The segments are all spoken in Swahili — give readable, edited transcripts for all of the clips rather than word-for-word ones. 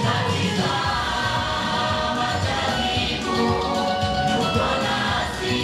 Katika majaribu yuko nasi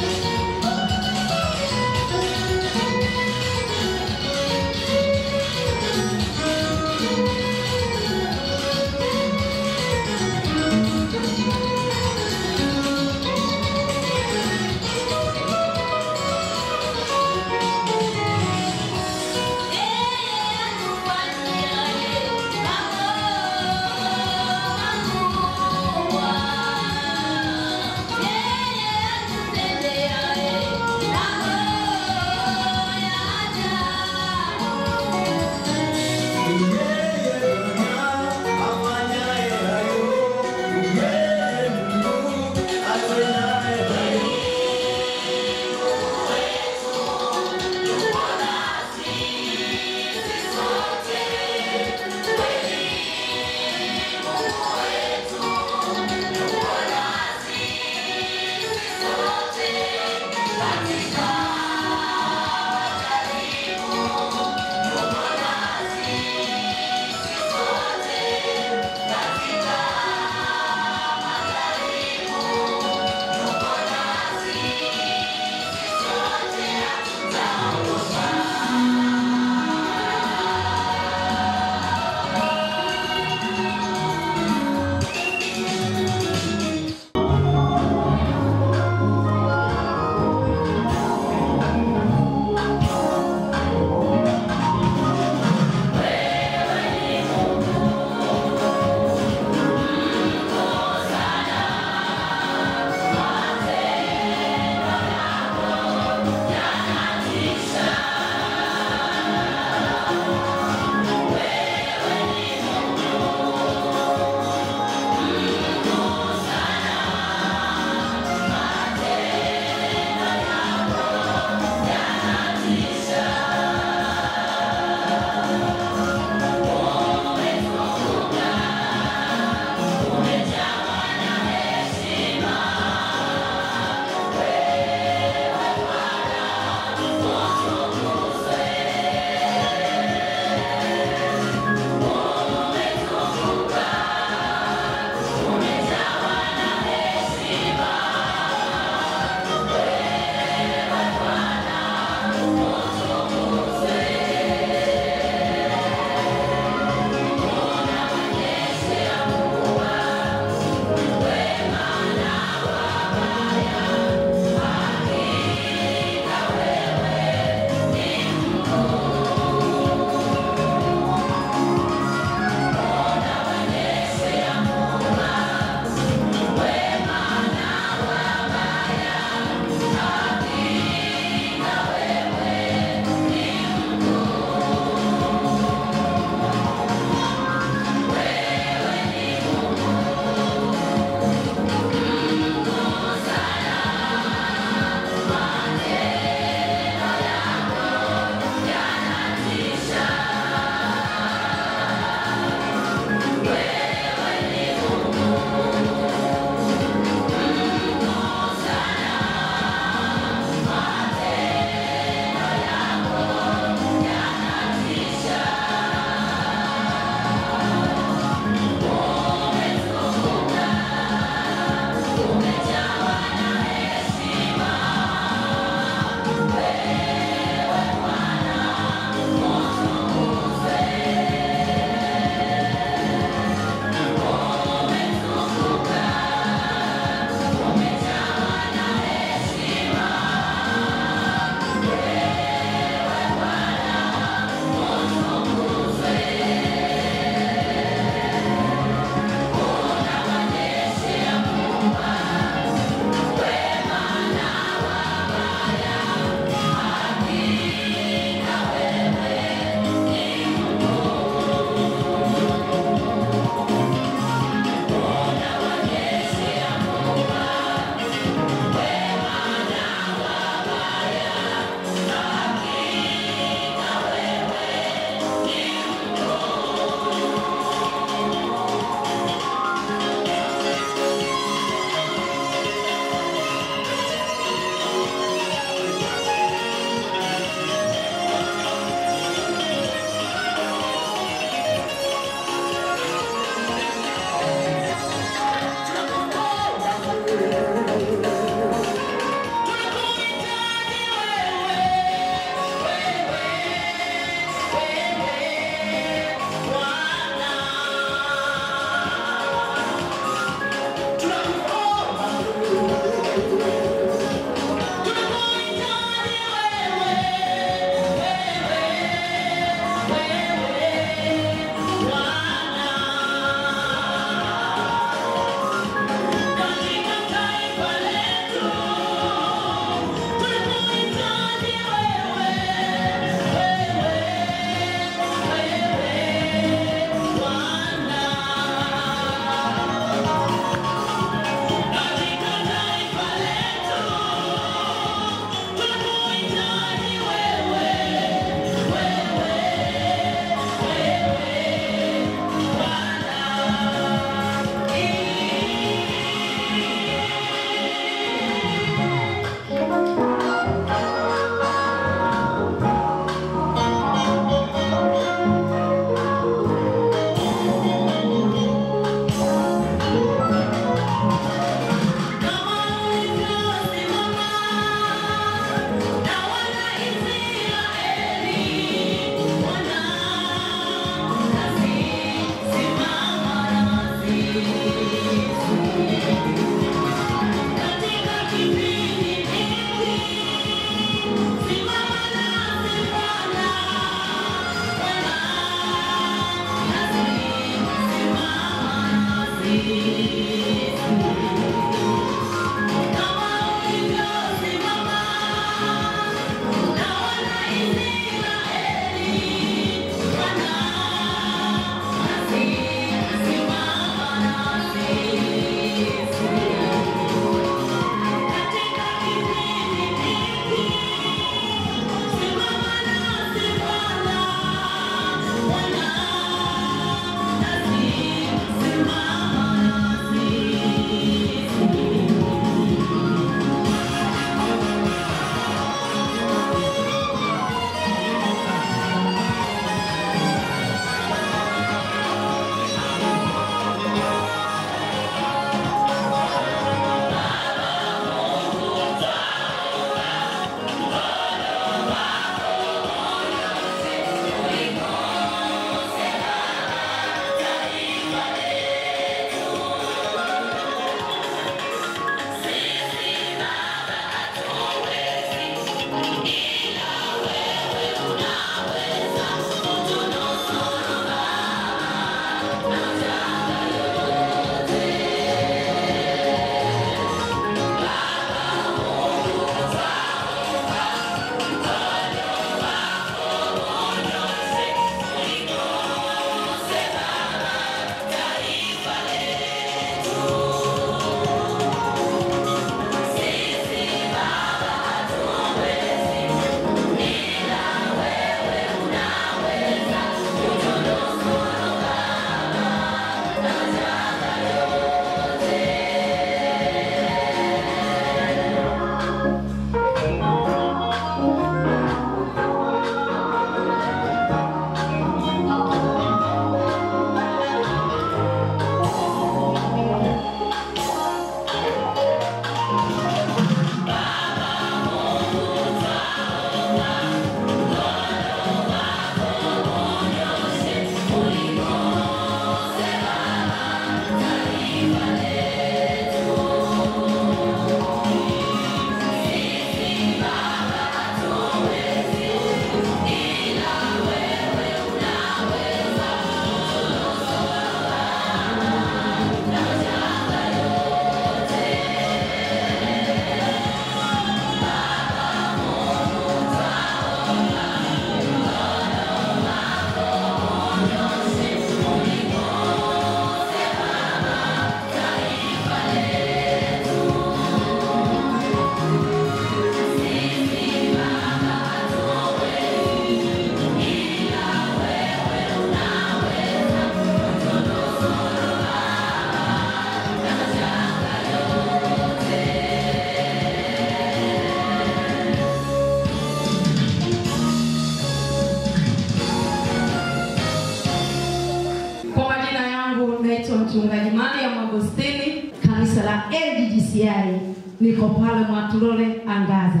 tuko pale Mwatulole Angaza.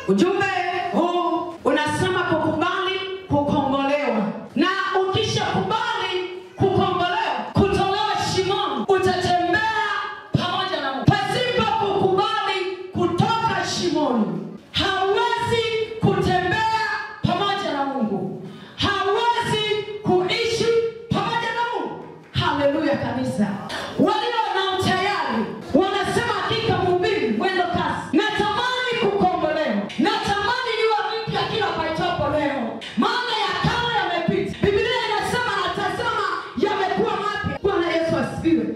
Ujumbe huu unasema kukubali kukombolewa. Na ukishakubali kukombolewa, kutolewa shimoni, utatembea pamoja na Mungu. Pasipo kukubali kutoka shimoni, hauwezi kutembea pamoja na Mungu. Hauwezi kuishi pamoja na Mungu. Haleluya kanisa. Walio na utayari wanasema hakika mhubiri mwendo kasi. Natamani kukombolewa. Natamani niwe mpya kila paitapo leo. Maana ya kale yamepita. Biblia inasema natazama yamekuwa mapya. Bwana Yesu asifiwe.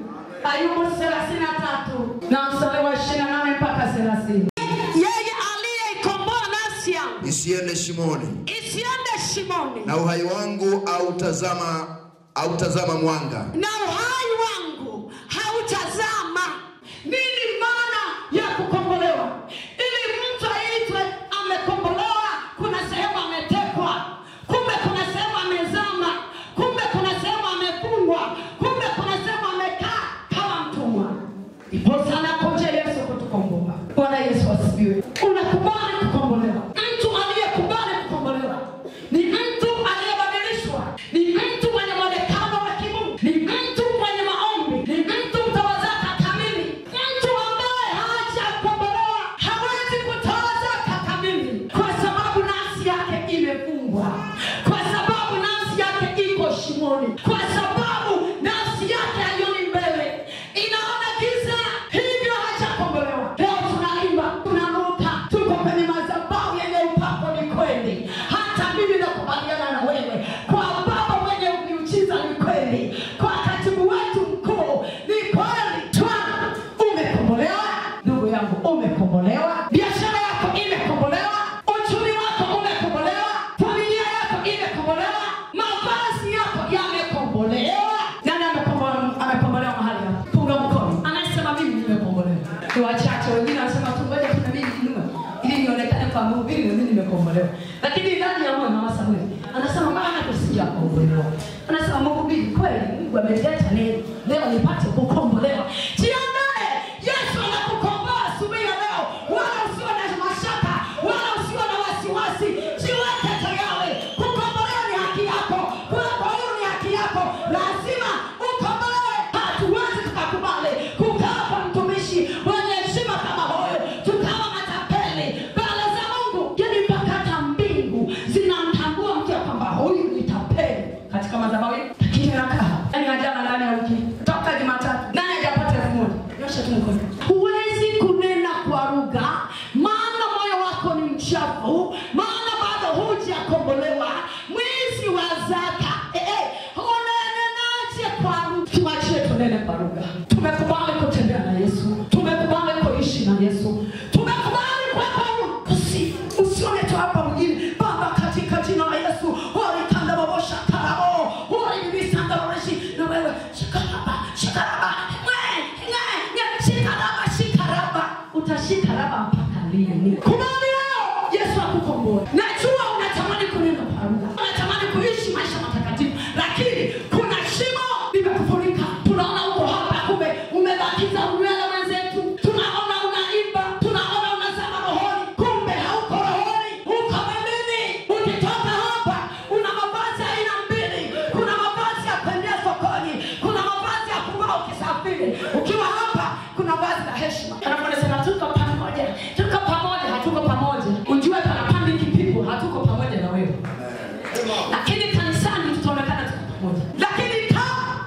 Ayubu 33 na mstari wa 28 mpaka 30. Yeye aliyeikomboa nafsi yangu isiende shimoni. Isiende shimoni. Na uhai wangu hautazama mwanga. Na uhai wangu hautazama. Nini maana ya kukombolewa? Ili mtu aitwe amekombolewa, kuna sehemu ametekwa. Kumbe kuna sehemu amezama. Kumbe kuna sehemu amefungwa. Kumbe kuna sehemu amekaa kama mtumwa. Ndipo sana koja Yesu kutukomboa. Bwana Yesu asifiwe. Unakubali kukombolewa. Mtu aliyekubali kukombolewa ni mtu aliyebadilishwa. Ni mtu mwenye mwonekano wa kimungu. Ni mtu mwenye maombi. Ni mtu mtoa zaka kamili. Mtu ambaye hajakombolewa hawezi kutoa zaka kamili, kwa sababu nafsi yake imefungwa, kwa sababu nafsi yake iko shimoni, kwa sababu nafsi yake haioni mbele, inaona giza, hivyo hajakombolewa. Leo tunaimba, tunaruka, tuko kwenye madhabahu yenye upako. Ni kweli, hata mimi nakubaliana na wewe. Kwa baba mwenye miujiza ni kweli, kwa katibu wetu mkuu ni kweli. Twana umekombolewa, ndugu yangu umekombolewa, biashara yako imekombolewa, uchumi wako umekombolewa, familia yako imekombolewa, mavazi yako yamekombolewa. Nani amekombolewa mahali hapa? Punga mkono. Anasema mimi nimekombolewa. Ni wachache, wengine wanasema tungoja tuna mimi ninue ili nionekane kwa mhubiri mimi nimekombolewa. Lakini ndani ya moyo na Samuel anasema maana tusijakombolewa. Anasema mhubiri kweli Mungu ameleta neno leo nipate kukombolewa. Jiandae, Yesu anakukomboa asubuhi ya leo. Wala usiwe na mashaka, wala usiwe na wasiwasi. Jiweke tayari. Kukombolewa ni haki yako. Kuwekwa huru ni haki yako. Lazima ukombolewe. Hatuwezi tukakubali kukaa kwa mtumishi mwenye heshima kama huyo, tukawa matapeli mbele za Mungu. Yani mpaka hata mbingu zinamtambua mtu kwamba huyu ni tapeli katika madhabahu. Lakini nakaa yani ajana ndani ya wiki toka Jumatatu nani hajapata 1000? Nyosha tu mkono. Huwezi kunena kwa lugha, maana moyo wako ni mchafu, maana bado hujakombolewa. Mwizi wa zaka unanenaje kwa lugha? Tuachie tunene kwa lugha. Tumekubali kutembea na Yesu, tumekubali kuishi na Yesu, tumekubali kwa usione tu hapa mwingine. Baba katika jina la Yesu, walikanda babosha karabo, walimisanga roshi na wewe shikaraba shikaraba shikaraba, utashikaraba mpaka lini? Kubali leo Yesu akukomboe. Najua unatamani kunena kwa lugha, unatamani kuishi maisha matakatifu, lakini kuna shimo limekufunika. Tunaona uko hapa, kumbe umebakiza nywele wenzetu. Tunaona unaimba, tunaona unazama rohoni, kumbe hauko rohoni, uko mwilini. Ukitoka hapa una mavazi aina mbili. Kuna mavazi ya kwenda sokoni, kuna mavazi ya kuvaa ukisafiri. Ukiwa hapa kuna vazi la heshima. Anasema tuko pamoja, tuko pamoja, hatuko pamoja. Unjue kana pandi kipigo, hatuko pamoja na wewe. Lakini kanisani tutaonekana tuko pamoja. Lakini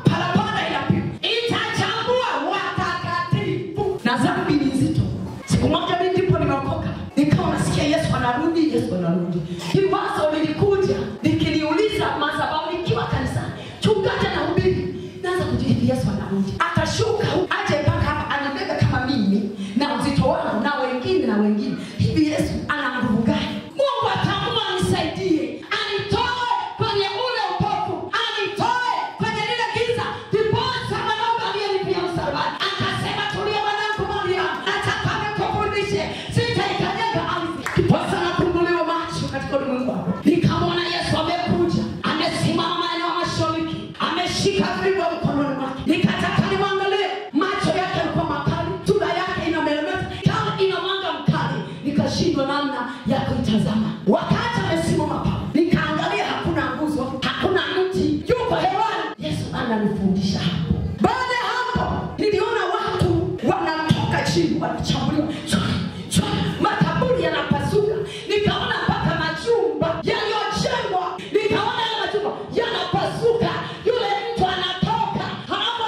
parapanda inapigwa, itachambua watakatifu na dhambi ni nzito. Siku moja mimi ndipo nimeokoka, nikawa nasikia Yesu anarudi, Yesu anarudi. Hili wazo lilikuja nikiniuliza madhabahu nikiwa kanisani, chungaji anahubiri, naanza kujiuliza Yesu anarudi, atashuka aje mpaka hapa anibebe kama mimi na uzito wangu na wengine na wengine. Hivi Yesu ana nguvu gani? Mungu ataamua nisaidie, anitoe kwenye ule upofu, anitoe kwenye lile giza. Ndipo mwanangu aliyelipia msalabani akasema, tulia mwanangu, moja nataka nikufundishe, sitaikanyaga ardhi. Ndipo sana kumbuliwa macho katika ulimwengu wako, nikamwona Yesu amekuja, amesimama maeneo ya mashariki, ameshika fimbo mkononi mwake. Nikataka nimwangalie, macho yake yalikuwa makali, sura yake inameremeta kama namna ya kuitazama. Wakati amesimama pale, nikaangalia hakuna nguzo, hakuna mti, yuko hewani. Yesu ananifundisha hapo. Baada ya hapo niliona watu wanatoka chini, wanachambuliwa, makaburi yanapasuka. Nikaona mpaka majumba yaliyojengwa, nikaona yale majumba yanapasuka. Yule mtu anatoka, halafu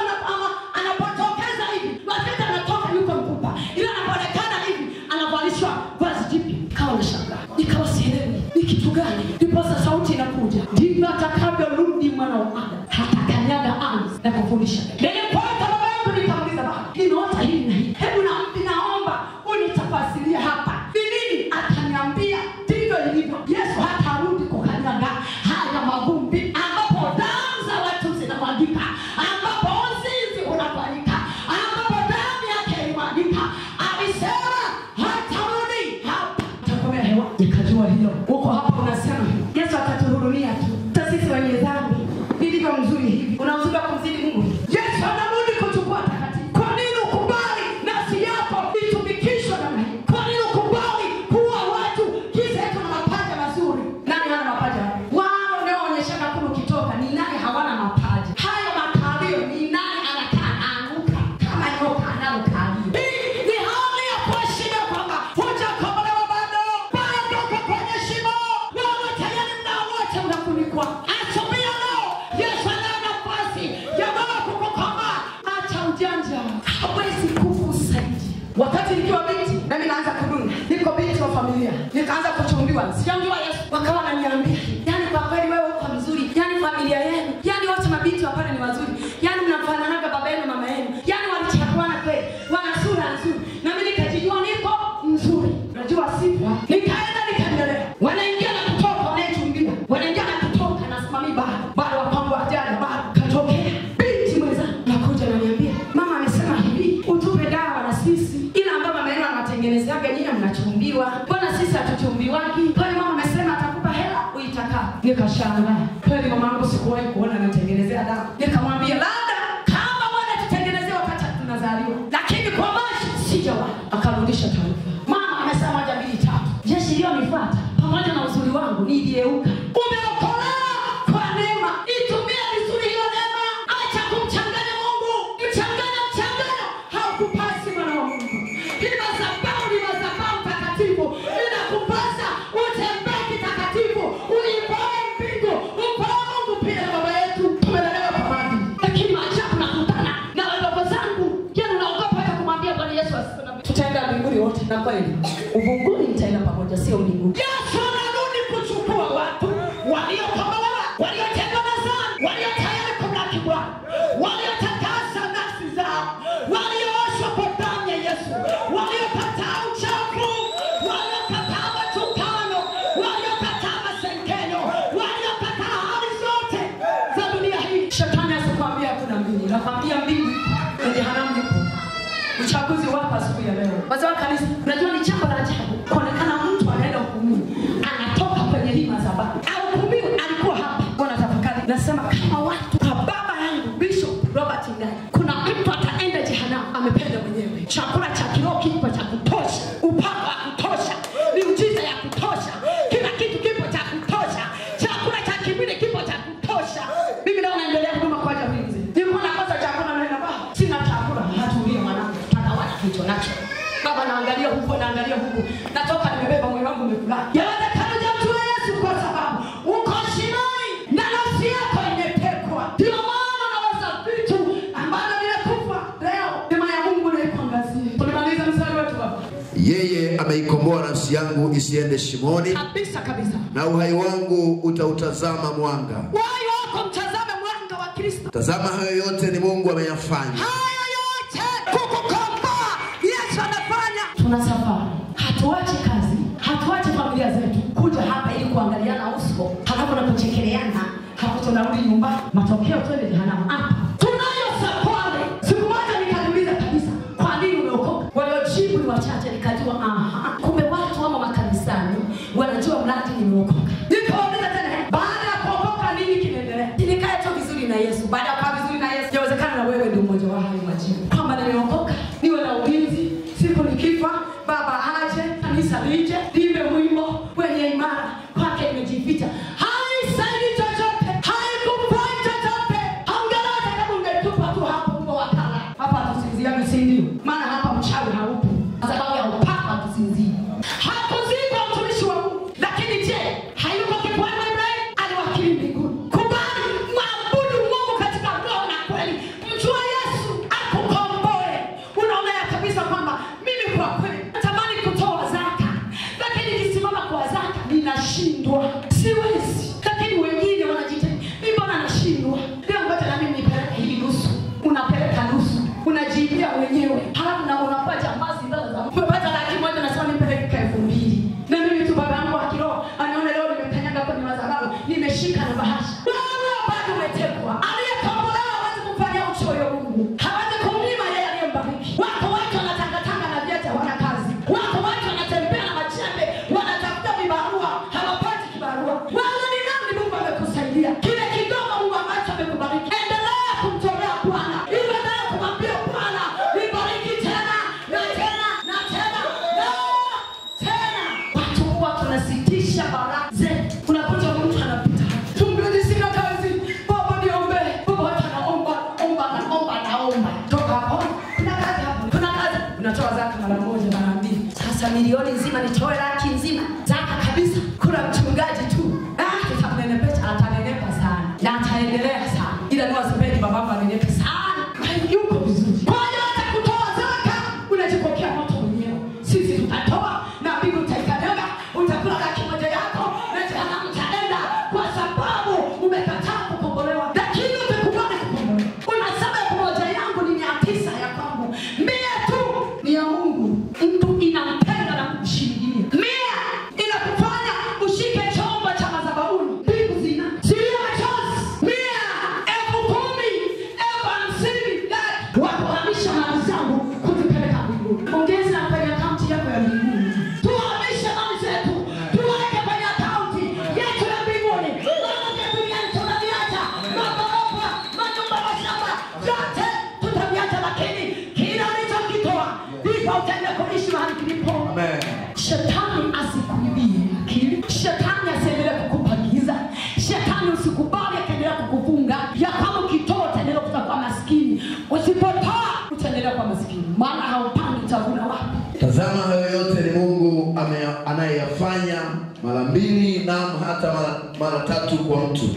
anapotokeza hivi, wakati anatoka yuko mkubwa, ila anapoonekana hivi anavalishwa vazi jipya. Kawa na shangaa, nikawa sielewi ni kitu gani. Ndipo sasa sauti inakuja, ndivyo atakavyorudi Mwana wa Adamu, hatakanyaga ardhi na kufundisha. Nilipoita baba yangu nikamuuliza, baba, ninaota hili na hili, hebu naomba unitafasiria hapa ni nini. Akaniambia ndivyo ilivyo. Yesu hatarudi kukanyaga haya mavumbi ambapo damu za watu zinamwagika, ambapo uzinzi unafanyika, ambapo damu yake imwagika. Alisema hatarudi hapa. Takomea hewa. Nikajua hilo. Uko hapa unasema Yesu atatuhurumia tu. Sisi wenye dhambi ndivyo mzuri hivi. Unauzika kumzidi Mungu. Yesu anarudi kuchukua takatifu. Kwa nini ukubali nafsi yako itumikishwe namna hii? Kwa nini ukubali kuwa watu kisa yetu na mapaja mazuri? Nani hana mapaja? Wao ndio wanaonyesha kuna ukitoka ni nani hawana mapaja. Hayo makalio ni nani anakaa anguka kama nyoka analokalio. Hii ni hali ya kuashiria kwamba hujakombolewa bado. Bado uko kwenye shimo. Wewe tayari muda wote unafunikwa. Asomea leo. Yesu ana nafasi ya wewe kukukomboa. Acha ujanja. Hawezi kukusaidia. Wakati nikiwa binti, mimi naanza kudunga. Niko binti wa familia. Nikaanza kuchumbiwa. Sijamjua Yesu. Wakawa wananiambia, "Yaani kwa kweli wewe uko mzuri. Yaani familia yenu, yaani wote mabinti wa pale ni wazuri. Yaani mnafanana baba yenu mama yenu. Yaani walichakuana kweli. Wana sura nzuri." Na mimi nikajijua niko mzuri. Unajua sifa. Nikaenda nikaendelea. Wanaingia na kutoka, wanachumbiwa. Wanaingia na kutoka na simami bado wapango ajali bado katokea. Binti mwenzangu nakuja ananiambia, "Mama amesema hivi, utupe dawa na sisi. Ila ambapo mama yenu anatengenezeaga nyinyi mnachumbiwa. Mbona sisi hatuchumbiwagi? Kwa hiyo mama amesema atakupa hela uitaka." Nikashangaa. Kweli mama yangu sikuwahi kuona anatengenezea dawa. Nikamwambia, "Labda kama mwana tutengenezea wakati tunazaliwa. Lakini kwa maisha sijawahi." Akarudisha taarifa. Mama amesema 1 2 3. Jeshi leo nifuata. Pamoja na uzuri wangu nilieuka. Umeokolewa kwa neema. Itumie vizuri hiyo neema. Acha kumchanganya Mungu. Mchanganya haukupasi Mwana wa Mungu. Ni madhabahu takatifu. Inakupasa utembee kitakatifu. Uipoe mbingu. Upoe Mungu pia na baba yetu. Tumelelewa kwa maadili. Lakini maajabu nakutana na wadogo zangu. Yaani naogopa hata kumwambia Bwana Yesu asifiwe. Tutaenda mbinguni wote na kweli. Uvunguni mtaenda pamoja, sio mbinguni. Yesu anarudi kuchukua watu waliokombolewa, waliotengwa na dhambi, walio tayari kumlaki Bwana, waliotakasa nafsi zao, waliooshwa kwa damu ya Yesu, waliokataa uchafu, waliokataa matukano, waliokataa masengenyo, waliokataa hali zote za dunia hii. Shetani asikwambia kuna mbingu. Nakwambia mbingu na jehanamu ipo. Uchaguzi wako siku ya leo. Wazee wa kanisa, unajua ni jambo la ajabu. Kuonekana mtu anaenda hukumu, anatoka kwenye hii madhabahu. Hukumiwe alikuwa hapa. Bwana tafakari. Nasema kama watu kwa baba yangu Bishop Robert Ngai, kuna mtu ataenda jehanamu amependa mwenyewe. Chakula cha kiroho kipo cha kutosha. Upako wa kutosha. Miujiza ya kutosha. Kila kitu kipo cha kutosha. Chakula cha kimwili kipo cha kutosha. Mimi leo naendelea huduma kwa ajili ya hizi. Niko nakosa chakula na baba. Sina chakula. Hatulia mwanangu. Takawana kicho nacho. Baba naangalia huko naangalia huko. Natoka nimebeba moyo wangu umefurahi. Yawezekana jamjua Yesu kwa sababu uko shimoni na nafsi yako imetekwa. Ndio maana naweza vitu ambavyo vimekufa leo. Neema ya Mungu naikuangazia. Tulimaliza mstari wetu hapa. Yeye ameikomboa nafsi yangu isiende shimoni. Kabisa kabisa. Na uhai wangu utautazama mwanga. Uhai wako mtazame mwanga wa Kristo. Tazama hayo yote ni Mungu ameyafanya. Hayo yote kukukomboa Yesu anafanya. Tuna safari. Hatuachi kazi. Hatuachi familia zetu. Kuja hapa ili kuangaliana uso. Halafu na kuchekeleana. Hapo tunarudi nyumbani. Matokeo twende jehanamu. Hapa. Tunayo safari. Siku moja nikajiuliza kabisa, kwa nini umeokoka? Waliojibu ni wachache, nikajua kumbe watu wamo makanisani wanajua mradi nimeokoka. Nikauliza tena, baada ya kuokoka nini kinaendelea? Nikae tu vizuri na Yesu. Baada ya kukaa vizuri na Yesu, inawezekana na wewe ndio mmoja wa hayo majibu. Kwamba nimeokoka, niwe na ulinzi, siku nikifa baba aje, kanisa lije, niwe tunasitisha baraka zetu. Unakuta mtu anapita, tumbe sina kazi, baba niombe, baba anaomba, naomba. Toka hapo. Kuna kazi hapo. Kuna kazi. Unatoa zaka mara moja, mara mbili. Sasa milioni nzima nitoe laki nzima. Zaka kabisa. Kuna mchungaji tu. Tutamnenepesha, atanenepa sana. Na ataendelea sana. Ila ni wasipendi baba anenepe sana. Yuko vizuri. Kwa hiyo hata kutoa zaka, unajipokea moto mwenyewe. Sisi tutatoa na mbingu utaikanyanga, utakula laki moja yako na jehanamu utaenda kwa sababu umekataa kukombolewa. Lakini umekubali kukombolewa. Unasema moja yangu ni 900 ya kwangu. 100 tu ni ya Mungu. Mtu inampenda na kumshikilia. 100 inakufanya ushike chombo cha madhabahuni. Mbingu zina. Sio machozi. 100, 10,000, 50,000 wakuhamisha mali zangu kuzipeleka mbinguni. Ongeza kwenye akaunti yako ya mbinguni. Tuhamishe mali zetu. Tuweke kwenye akaunti yetu ya mbinguni. Maana duniani tunaviacha. Magorofa, manyumba, mashamba, yote tutaviacha, lakini kila ulichokitoa ndipo utaenda kuishi mahali kilipo. Amen. Shetani asikuibie akili. Shetani asiendelee kukupa giza. Shetani usikubali akaendelea kukufunga. Ya kama ukitoa utaendelea kutakuwa maskini. Usipotoa utaendelea kuwa maskini. Maana haupandi utavuna wapi? Tazama, hayo yote ni Mungu anayeyafanya mara 2 na hata mara 3 kwa mtu.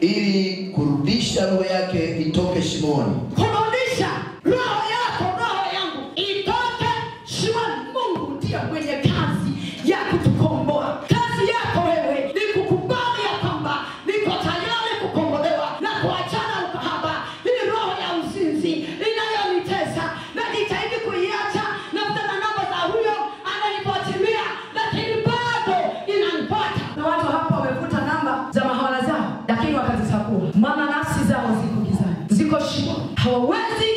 Ili kurudisha roho yake itoke shimoni. Kurudisha roho yako, roho yangu itoke shimoni. Mungu ndiye mwenye kazi ya kutukomboa. Kazi yako wewe ni kukubali ya kwamba niko tayari kukombolewa na kuachana ukahaba. Hii roho ya uzinzi inayonitesa na nitaidi kuiacha, na mtana namba za huyo ananifuatilia, lakini bado inanipata. Na watu hapa wamevuta namba za mahawala zao, lakini wakazisakua. Maana nafsi zao ziko gizani, ziko shimo, hawawezi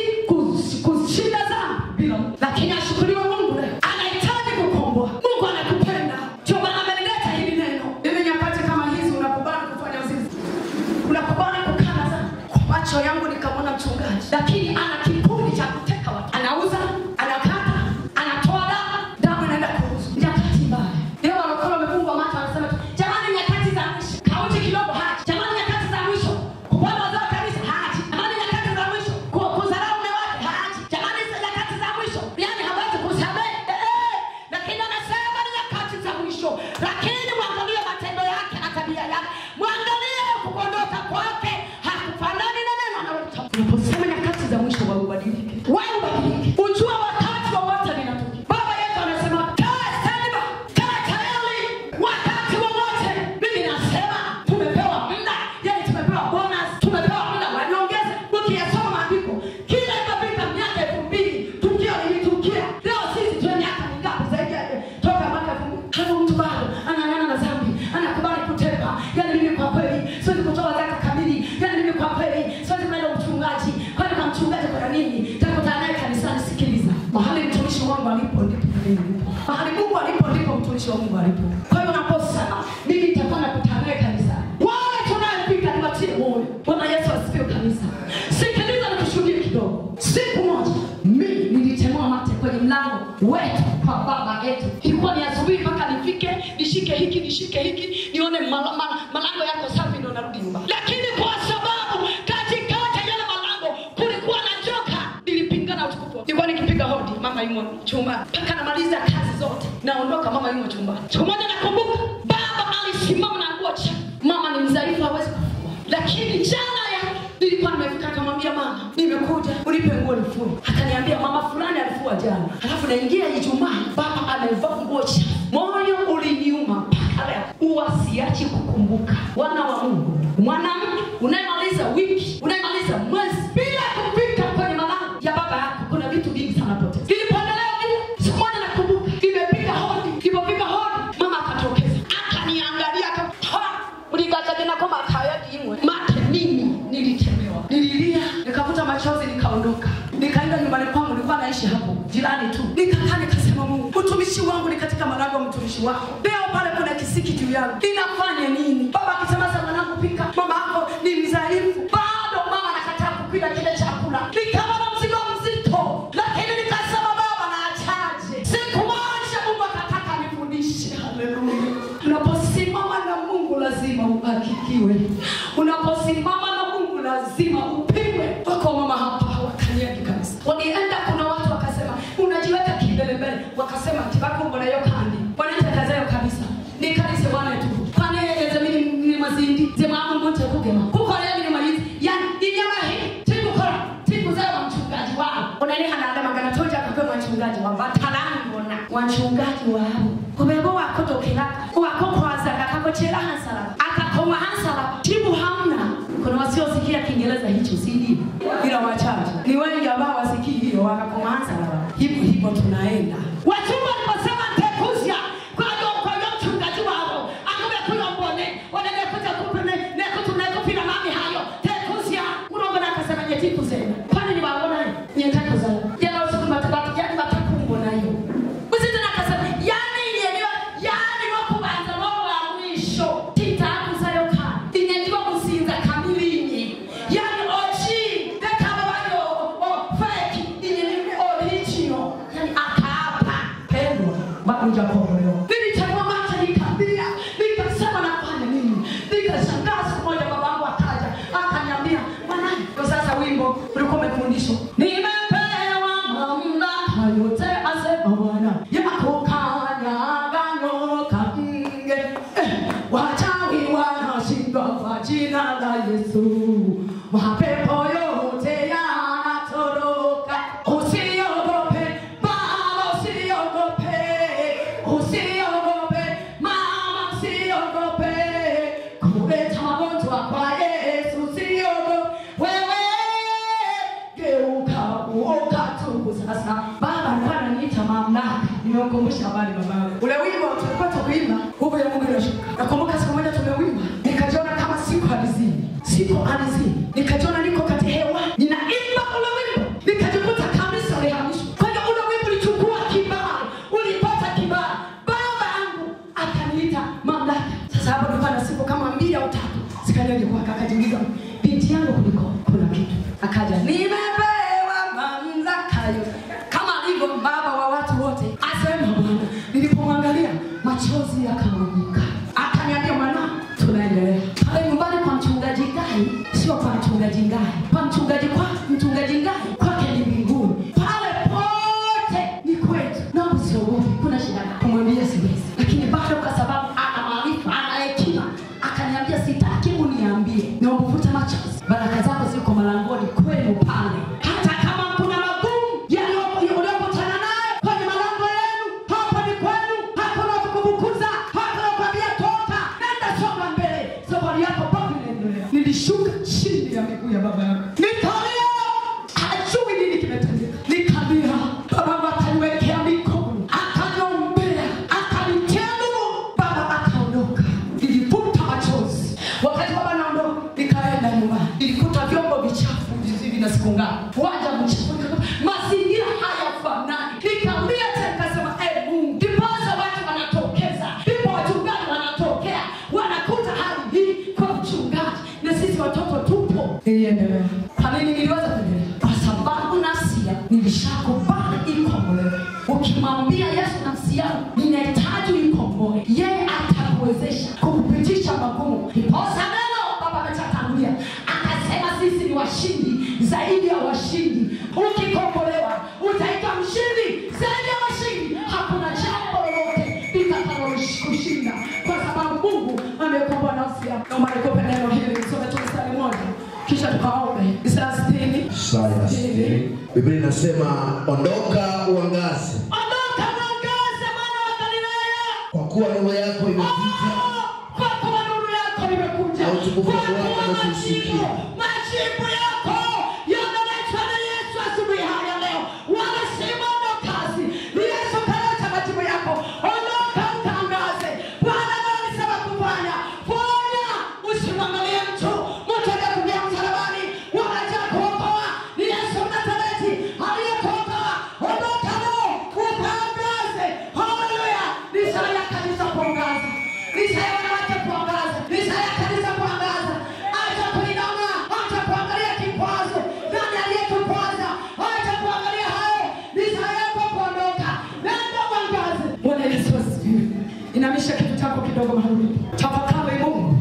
kushinda dhambi bila Mungu. Lakini ashukuriwe Mungu leo anahitaji kukomboa. Mungu anakupenda. Ndio maana ameleta hili neno. Mimi nyakati kama hizi unakubali kufanya uzinzi. Unakubali kukana dhambi. Kwa macho yangu nikamwona mchungaji, lakini ana kiburi cha kuteka watu. Anauza, anakata, anatoa damu inaenda kuuzwa. Nyakati mbaya. Leo wanakolo wamefungwa macho, wanasema jamani nyakati za mwisho. Kauti kidogo haji. Jamani nyakati za mwisho. Kupanda zao kanisa haji. Jamani nyakati za mwisho. Kuzarau mume wake haji. Jamani nyakati za mwisho. Yaani hawezi kusamehe. Lakini anasema ni nyakati za mwisho. Lakini mwangalie matendo yake na tabia yake. Mwangalie kuondoka kwake. Hakufanani na neno analotaka. Unaposema nyakati za mwisho wewe ubadilike. Wewe ubadilike. Ujua wakati wowote linatokea. Baba yetu anasema kaa tayari wakati wowote. Mimi nasema tumepewa muda, yani tumepewa bonus, tumepewa muda wa nyongeza. Ukiyasoma maandiko, kila ikapita miaka 2000 tukio lilitukia. Leo sisi tuna miaka mingapi zaidi ya toka mwaka 2000? Kama mtu bado anang'ana na dhambi, anakubali kutepa. Yani mimi kwa kweli siwezi kutoa zaka kamili. Yani mimi kwa kweli siwezi kwenda mchungaji. Kwani kama mchungaji kwa nini? Tutakutana naye kanisani. Sikiliza. Mahali mtumishi wangu alipo ndipo mimi nipo. Mahali Mungu alipo ndipo mtumishi wa Mungu alipo. Kwa hiyo unaposema mimi nitakuwa nakutana naye kanisani, wale tunayopika ni watie moyo. Bwana Yesu asifiwe kanisa. Sikiliza nikushuhudie kidogo. Siku moja mimi nilitemua mate kwenye mlango wetu kwa baba yetu. Ilikuwa ni asubuhi mpaka nifike, nishike hiki, nione malango yako safi ndio narudi nyumbani. Lakini kwa sababu katikati ya malango kulikuwa na joka, nilipingana utukufu. Nilikuwa nikipiga hodi, mama yumo chumbani. Mpaka namaliza kazi zote, naondoka, mama yumo chumbani. Siku moja nakumbuka baba alisimama na nguo chafu. Mama ni mzaifu, hawezi kufua. Lakini jana nilikuwa nimefika, akamwambia mama, nimekuja unipe nguo nifue. Akaniambia mama fulani alifua jana. Alafu naingia Ijumaa, baba amevaa nguo chafu. Moyo uliniuma mpaka leo. Usiache kukumbuka wana wa Mungu. Mwanamke unayemaliza wiki, unayemaliza mwezi bila kupita kwenye malango ya baba yako, kuna vitu vingi sana pote. Nilipoendelea vile, siku moja nakumbuka nimepiga hodi. Nilipofika hodi, mama akatokeza. Akaniangalia uligata tena kama kayaki imwe. Mate mimi nilitemewa. Nililia, nikavuta machozi, nikaondoka. Nikaenda nyumbani kwangu, nilikuwa naishi hapo jirani tu. Nikakaa nikasema, Mungu, mtumishi wangu ni katika malango mtumishi wako. Leo pale kuna kisiki juu yangu. Ninafanya nini? Baba akisema sasa mwanangu pika, mama yako ni mzaifu. Bado mama anakataa kupika kile chakula. Nikawa na mzigo mzito. Lakini nikasema baba naachaje? Siku moja Mungu akataka nifundishe. Haleluya. lazima uhakikiwe. Unaposimama na Mungu lazima upigwe. Wako mama hapa wakaniaki kabisa. Walienda, kuna watu wakasema unajiweka kibele mbele, wakasema tibako mbona hiyo kandi. Wanatakazayo kabisa. Ni kanisa bwana tu. Kwani yeye mimi ni mazindi. Sema Mungu tukugema. Kuko leo ni malizi. Yani inyama hii tiku zao mchungaji wao. Unaelewa hana magana toja kwa mchungaji wa batalani mbona. Wachungaji wao. Kubebo wako tokela. Wako kwanza akakochela hasara. Akakoma hasara. Tibu hamna. Kuna wasiosikia Kiingereza hicho sidi. Bila wachache. Ni wengi ambao wasikii hiyo wakakoma hasara. Hivyo tunaenda. Wachunga wanasema tekuzia. Kwa hiyo mchungaji wao. Akamekuja mbone. Wanakuja kupene tunakupina mami hayo. Tekuzia. Unaona akasema nyetiku zenu. Kwani ni waona nyetako zao. Jana usiku matabaki yani matakumbo na hiyo. Usije nakasema yani nielewa yani wakubanza wao wa mwisho. Tita kusayoka. Inyeliwa kusinza kamilini. Yani ochi dekaba bayo fake inyeliwa original. Yani akapa pendwa bakuja komoyo. Nilichagua macho nikambia, nikasema nafanya nini? Nikashangaa siku moja babangu akaja, akaniambia, "Mwanangu, kwa sasa wimbo ulikuwa umefundishwa. Nimepewa mamlaka yote asema Bwana. Yako kanyaga nyoka nge. Wachawi wanashindwa kwa jina la Yesu. Mapepo yote yanatoroka. Usiogope, baba usiogope. Usiogope, mama usiogope. Kuleta magonjwa kwa Yesu usiogope. Wewe geuka uoka tu sasa. Baba alikuwa ananiita mamlaka. Nimekumbusha habari babangu. Ule wimbo tulikuwa tukiimba, nguvu ya Mungu inashuka. Nakumbuka siku moja tumewimba, nikajiona kama siko alizini. Nikajiona niko kati hewa. Ninaimba ule wimbo. Nikajikuta kabisa lihamishwa. Kwa hiyo ule wimbo ulichukua kibali. Ulipata kibali. Baba yangu akaniita mamlaka. Sasa hapo nilikuwa na siku kama 2 au 3. Sikaje kwa akajiuliza, binti yangu kuna kitu. Akaja, nimepewa mamlaka yote. Kama alivyo baba wa watu wote. Asema Bwana. Nilipomwangalia machozi yakamwagika. Akaniambia, mwana, tunaendelea. Pale nyumbani kwa mchungaji Ngai, sio kwa mchungaji Ngai. Kwa mchungaji Ngai, kwake ni mbinguni. Pale pote ni kwetu. Na usiogope, kuna shida. Kumwambia siwezi. Lakini bado kwa sababu ana maarifa, ana hekima, akaniambia sitaki uniambie. Naomba machozi. Baraka zako ziko malangoni kwenu pale. Hata kama kuna magumu yaliyokutana naye kwenye malango yenu, hapa ni kwenu. Hakuna kukubukuza, hakuna kuambia toka. Nenda songa mbele. Safari yako bado inaendelea. Nilishuka chini ya miguu ya baba yangu. Nikalia, hajui nini kimetendeka. Nikalia, baba akaniwekea mikono, akaniombea, akanitia nguvu. Baba akaondoka. Nilifuta machozi. Wakati baba anaondoka, nikaenda nyumbani. Nilikuta vyombo vichafu hivi na siku ngapi. Waja mchafu. Mazingira hayafanani. Nikamwambia tena nikasema, Mungu, ndiposa watu wanatokeza. Ndipo wachungaji wanatokea. Wanakuta hali hii kwa mchungaji. Na sisi watoto tupo. Niendelea. Kwa nini niliweza kuendelea? Kwa sababu nafsi yangu nilishakubali ikombolewe. Ukimwambia Yesu nafsi yangu ninahitaji ikombolewe, yeye atakuwezesha kukupitisha magumu. Ndiposa neno baba amechatangulia. Akasema sisi ni washindi zaidi ya washindi. Ukikombolewa utaitwa mshindi zaidi ya washindi. Hakuna jambo lolote litakalokushinda kwa sababu Mungu amekomboa nafsi yako. Naomba nikupe neno hili, nisome tu mstari mmoja kisha tukaombe. Isaya 60. Biblia inasema, ondoka uangaze. Ondoka uangaze mwana wa Galilaya. Kwa kuwa nuru yako imekuja. Kwa kuwa nuru yako imekuja. Na utukufu wako umekusikia. Majibu yako yanaletwa na Yesu asubuhi haya leo. Wanasema ondokazi. Yesu kaleta majibu yako. Ondoka utangaze. Bwana alisema kufanya. Fanya. Usimwangalie mtu. Mtu atakuja msalabani. Wanaja kuokoa. Ni Yesu Mnazareti aliyekuokoa. Ondoka leo. Utangaze. Haleluya. Ni saa ya kanisa kuangaza. Ni saa ya wanawake kuangaza. Ni saa ya kanisa kuangaza. Acha kuinama. Acha kuangalia kikwazo. Nani aliyekukwaza? Acha kuangalia hayo. Ni saa yako kuondoka. Nenda uangaze. Bwana Yesu asifiwe. Inamisha kitu chako kidogo mahali. Tafakari Mungu.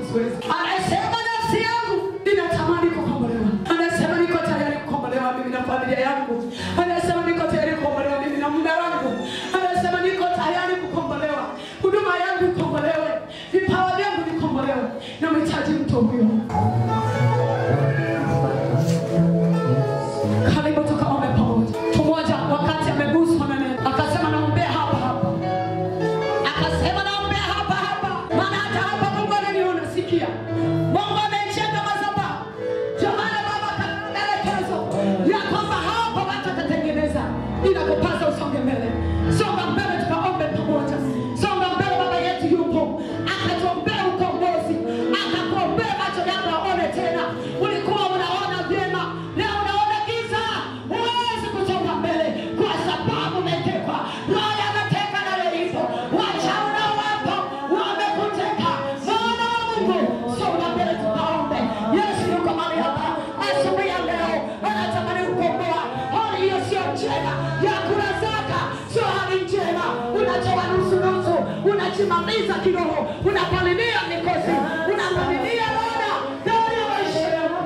siwezi. Anasema nafsi yangu inatamani kukombolewa. Anasema niko tayari kukombolewa mimi na familia yangu. Anasema niko tayari kukombolewa mimi na mume wangu. Anasema niko tayari kukombolewa. Huduma yangu ikombolewe. Vipawa vyangu vikombolewe. Na mhitaji mtu huyo. Karibu tukaombe pamoja. Tumoja wakati ameguswa na neno. Akasema naombea hapa hapa. Akasema naombea hapa hapa. Maana hata hapa Mungu ananiona, sikia. Mungu amechenga madhabahu. Jamani baba akaelekezo ya kwamba hapa watu watatengeneza. Inakupasa usonge mbele. Songa mbele tukaombe pamoja. Songa mbele, baba yetu yupo. Akatuombea ukombozi. Akakuombea macho yako aone tena. Ulikuwa unaona vyema. Leo unaona giza. Huwezi kusonga mbele kwa sababu umetekwa. Roho ameteka na hivyo. Wacha unawapo wamekuteka. Mwana wa Mungu, songa mbele tukaombe. Yesu yuko mahali hapa. Asubuhi ya leo anatamani kukomboa. Hali hiyo sio njema. Ya kula zaka sio hali njema. Unatoa nusu nusu. Unajimaliza kiroho. Unapalilia mikosi. Unapalilia laana. Ndani ya maisha yako.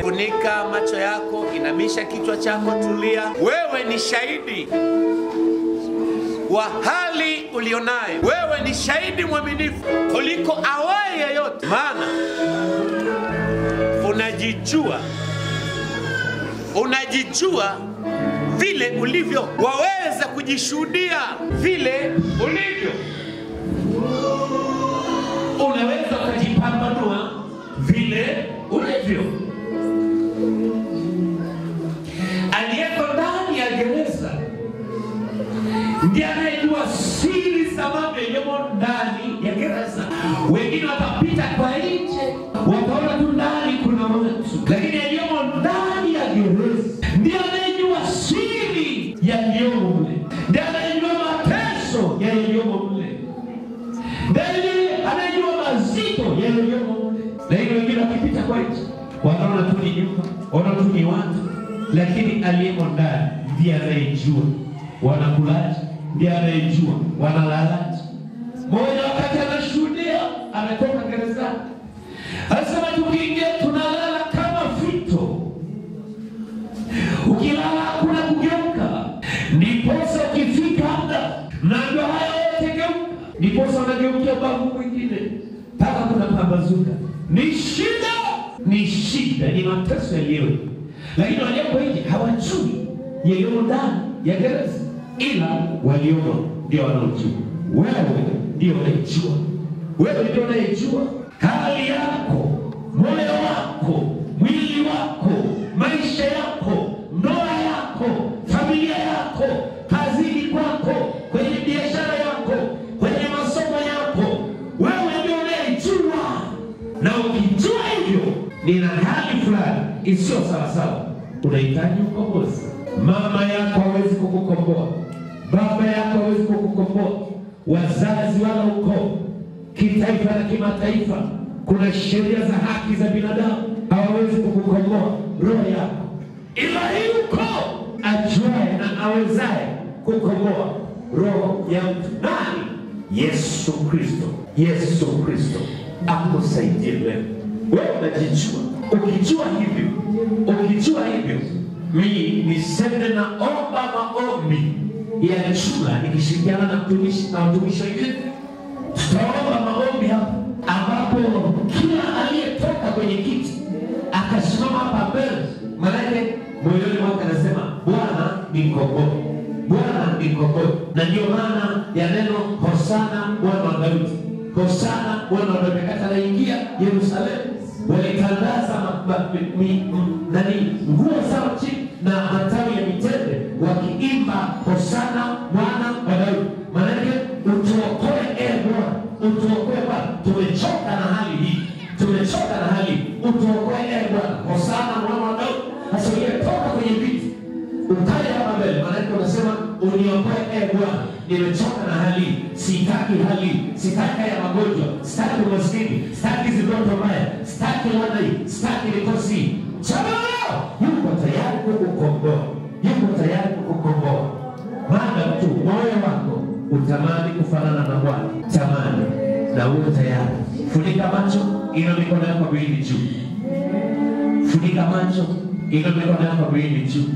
Funika macho yako, inamisha kichwa chako, tulia. Wewe ni shahidi wa hali ulionayo. Wewe ni shahidi mwaminifu kuliko awaye yeyote. Maana unajijua vile ulivyo. Waweza kujishuhudia vile ulivyo. Unaweza kujipambanua vile ulivyo. Aliyeko ndani ya gereza ndiye anayejua siri za mambo yaliyomo ndani ya gereza. Wengine watapita kwa nje, wataona tu ndani kuna watu, lakini aliyomo ndani ya gereza ndiye anayejua siri yaliyomo mle, ndiye anayejua mateso yaliyomo mle, ndiye anayejua mazito yaliyomo mle. Lakini wengine wakipita kwa nje, wanaona tu ni nyumba, wanaona tu ni watu, lakini aliyemo ndani ndiye anayejua wanakulaje, ndiye anayejua wanalalaje. Mmoja wakati anashuhudia, ametoka gerezani, anasema tukiingia tunalala kama fito, ukilala hakuna kugeuka. Ndiposa ukifika hapa na ndio haya yote geuka, ndiposa unageukia babu mwingine mpaka kuna pambazuka. Ni shida, ni mateso yaliyo. Lakini walioko nje hawajui yaliyomo ndani ya gereza, ila waliomo ndio wanaojua. Wewe ndio unajua. Wewe ndio unajua hali yako, moyo wako, mwili wako, maisha yako, ndoa yako, familia yako, kazini kwako, kwenye biashara yako, kwenye masomo yako. Wewe ndio unajua. Na ukijua hivyo, nina hali fulani isiyo sawa sawa, unahitaji ukombozi. Mama yako hawezi kukukomboa, baba yako hawezi kukukomboa, wazazi wala ukoo, kitaifa na kimataifa. Kuna sheria za haki za binadamu, hawawezi kukukomboa roho yako, ila yuko ajuaye na awezaye kukomboa roho ya mtu. Nani? Yesu Kristo. Yesu Kristo akusaidie wewe. Wewe unajijua. Ukijua hivyo, mimi niseme na omba maombi ya jumla nikishirikiana na mtumishi wengine. Tutaomba maombi hapa ambapo kila aliyetoka kwenye kiti akasimama hapa mbele, maana moyoni mwake anasema Bwana nikomboe. Bwana nikomboe. Na ndio maana ya neno Hosana Bwana wa Daudi. Hosana Bwana wa Daudi. Wakati anaingia Yerusalemu, walitandaza nguo zao chini na matawi ya mitende wakiimba Hosana Bwana wa Daudi. Maana yake utuokoe Bwana, utuokoe Bwana. Tumechoka na hali hii. Utuokoe Bwana. Hosana Bwana wa Daudi. Sasa toka kwenye viti ukaja hapa mbele, maana yake unasema uniokoe Bwana. Nimechoka na hali, sitaki ya magonjwa, sitaki umaskini, sitaki zidoto mbaya, sitaki wadai, sitaki mikosi. Yuko tayari kukukomboa. Maana mtu moyo wako utamani kufanana na Bwana. Tamani na uwe tayari. Funika macho, ino mikono yako miwili juu. Funika macho, ino mikono yako miwili juu.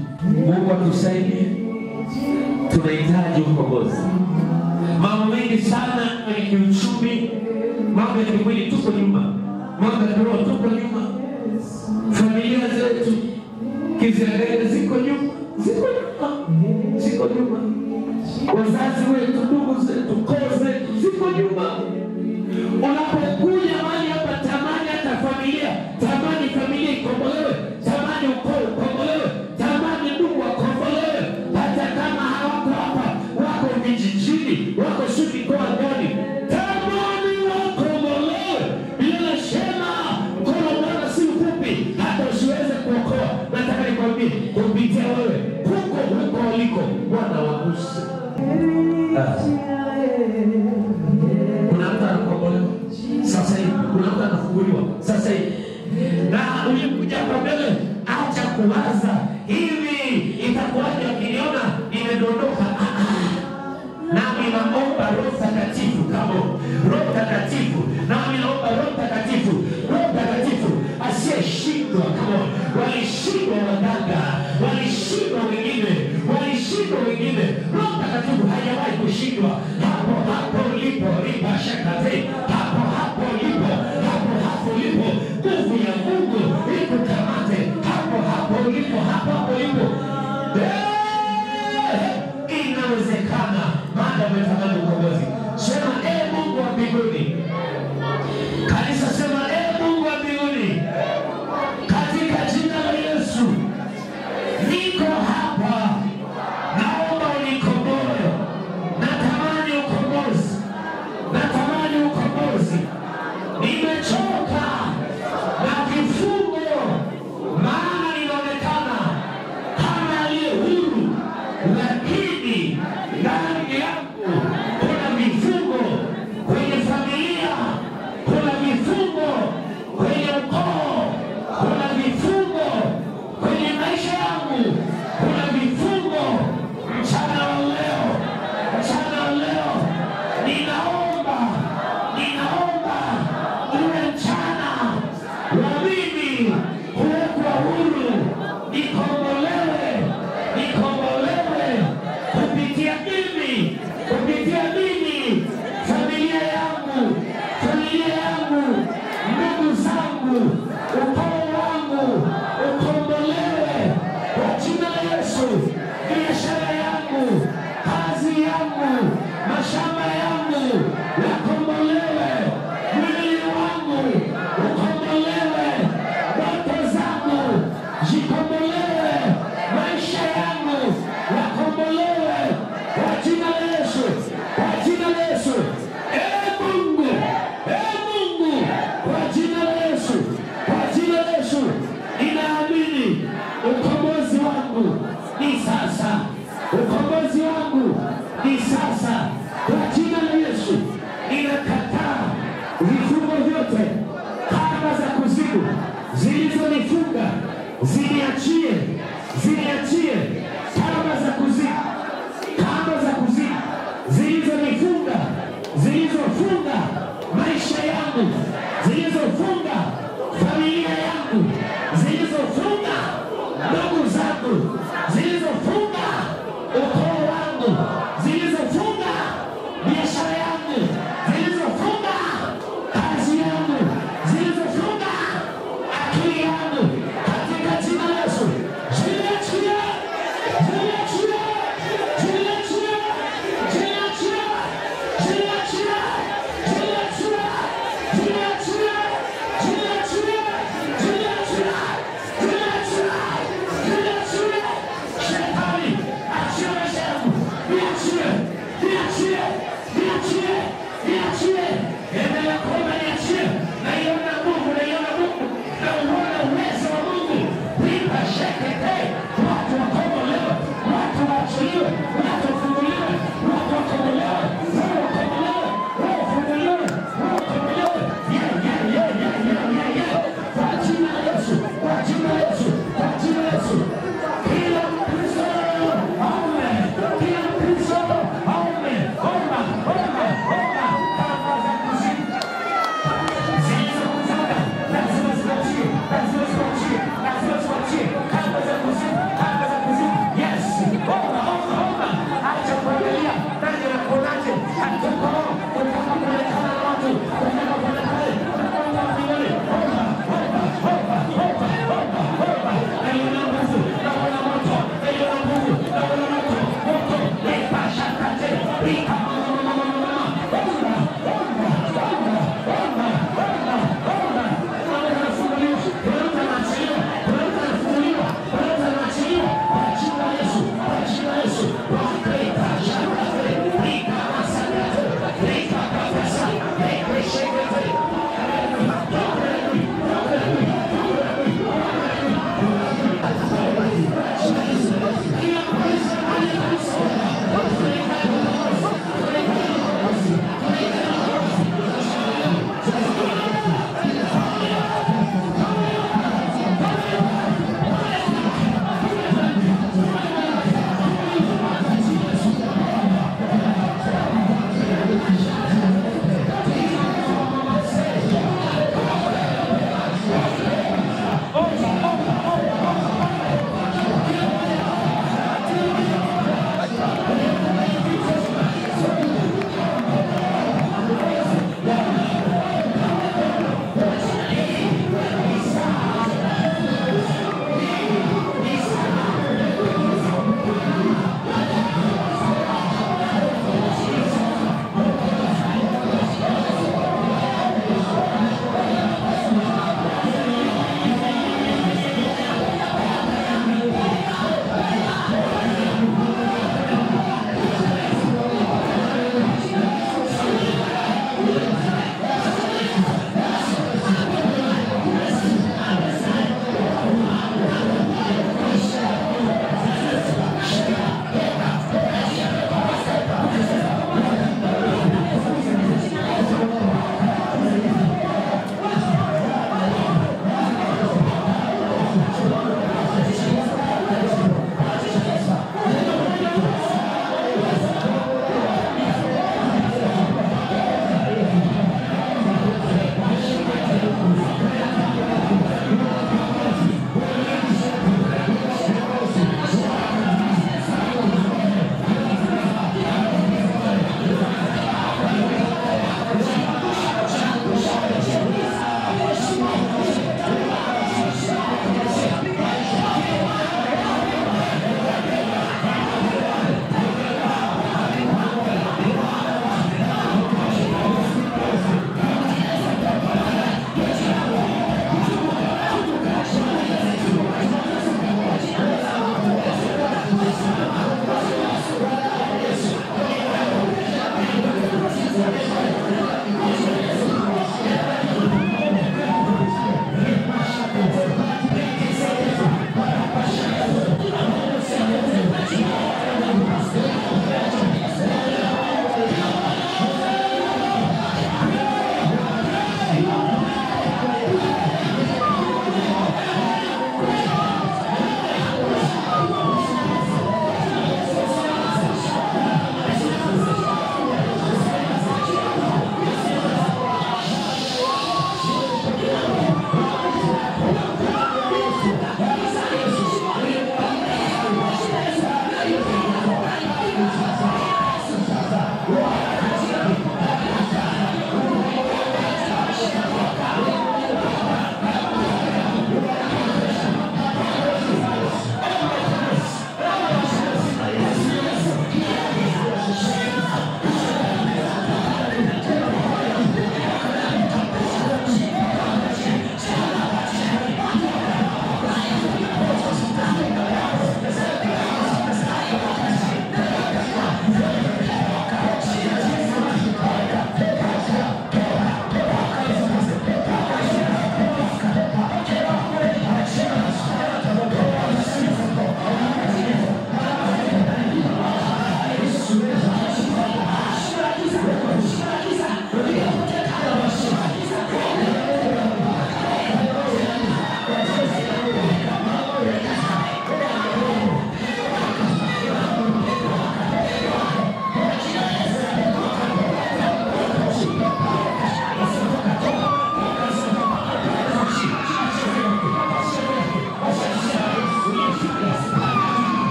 Mungu atusaidie. Tunahitaji ukombozi. Mambo mengi sana kwenye kiuchumi, mambo ya kimwili tuko nyuma, mambo ya roho tuko nyuma. Familia zetu kizalendo ziko nyuma. Wazazi wetu, ndugu zetu, koo zetu ziko nyuma. Unapokuja mahali hapa, tamani hata familia, tamani familia ikombolewe, tamani ukoo ukombolewe, tamani ndugu wakombolewe, hata kama hawako hapa, wako vijijini, wako shuki kwa ndani, tamani wakombolewe. Bila shema, mkono wa Bwana si mfupi hata usiweze kuokoa. Nataka nikwambie, kupitia wewe huko uliko Bwana waguse. Kuna mtu anakombolewa sasa hivi, kuna mtu anafunguliwa sasa hivi. Na ulikuja hapa mbele, acha kuwaza hivi itakuwaje ukiniona nimedondoka. Nami naomba Roho Mtakatifu, kama Roho Mtakatifu, nami naomba Roho Mtakatifu, Roho Mtakatifu asiyeshindwa. Kama walishindwa waganga, walishindwa wengine, Roho Mtakatifu hajawahi kushindwa. Hapo ulipo, riba shakate, hapo ulipo, nguvu ya Mungu ikukamate hapo ulipo. Inawezekana, maana umetamani ukombozi. Sema Mungu wa mbinguni. Kanisa sema Mungu wa mbinguni, katika jina la Yesu niko hapa, naomba unikomboe. Natamani ukombozi. Nimechoka na kifungo, maana ninaonekana kama aliye huru, lakini ndani yangu kuna vifungo. Kwenye familia kuna vifungo, kwenye ukoo kuna vifungo, kwenye maisha yangu kuna vifungo. Mchana wa leo ninaomba uwe mchana wa mimi kuwekwa huru, nikombolewe kupitia mimi, familia yangu, ndugu zangu, ukoo wangu ukombolewe kwa jina la Yesu. Biashara yangu, kazi yangu, mashamba yangu yakombolewe, mwili wangu ukombolewe, ndoto zangu zikombolewe, maisha yangu yakombolewe kwa jina la Yesu, Mungu, kwa jina la Yesu, ninaamini ukombozi wangu ni sasa. Kwa jina la Yesu, ninakataa vifungo vyote, kamba za kuzimu zilizonifunga, ziniachie. Kamba za kuzimu zilizofunga maisha yangu, zilizofunga yangu zilizofunga ndugu zangu, zilizofunga ukoo wangu, zilizofunga biashara yangu, zilizofunga kazi yangu, zilizofunga akili yangu, katika jina la Yesu ziliachie, ziliachie, ziliachie, ziliachie, ziliachie, ziliachie, ziliachie, ziliachie, ziliachie. Shetani, achia maisha yangu, niachie, niachie, niachie, niachie. Endelea kuomba niachie. Naiona Mungu, naiona Mungu, nauona uwezo wa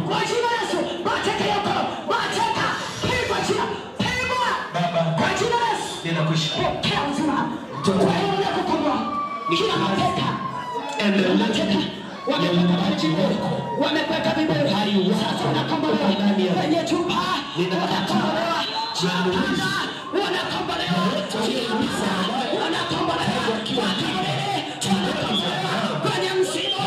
Kwa jina la Yesu, mateka yako, mateka, pigwa jina, inakwisha. Pokea uzima. Kwa hiyo unapokomboa kila mateka wamepata Biblia. Sasa unakombolewa kwenye chupa, unakombolewa chapana, unakombolewa kwenye msimu.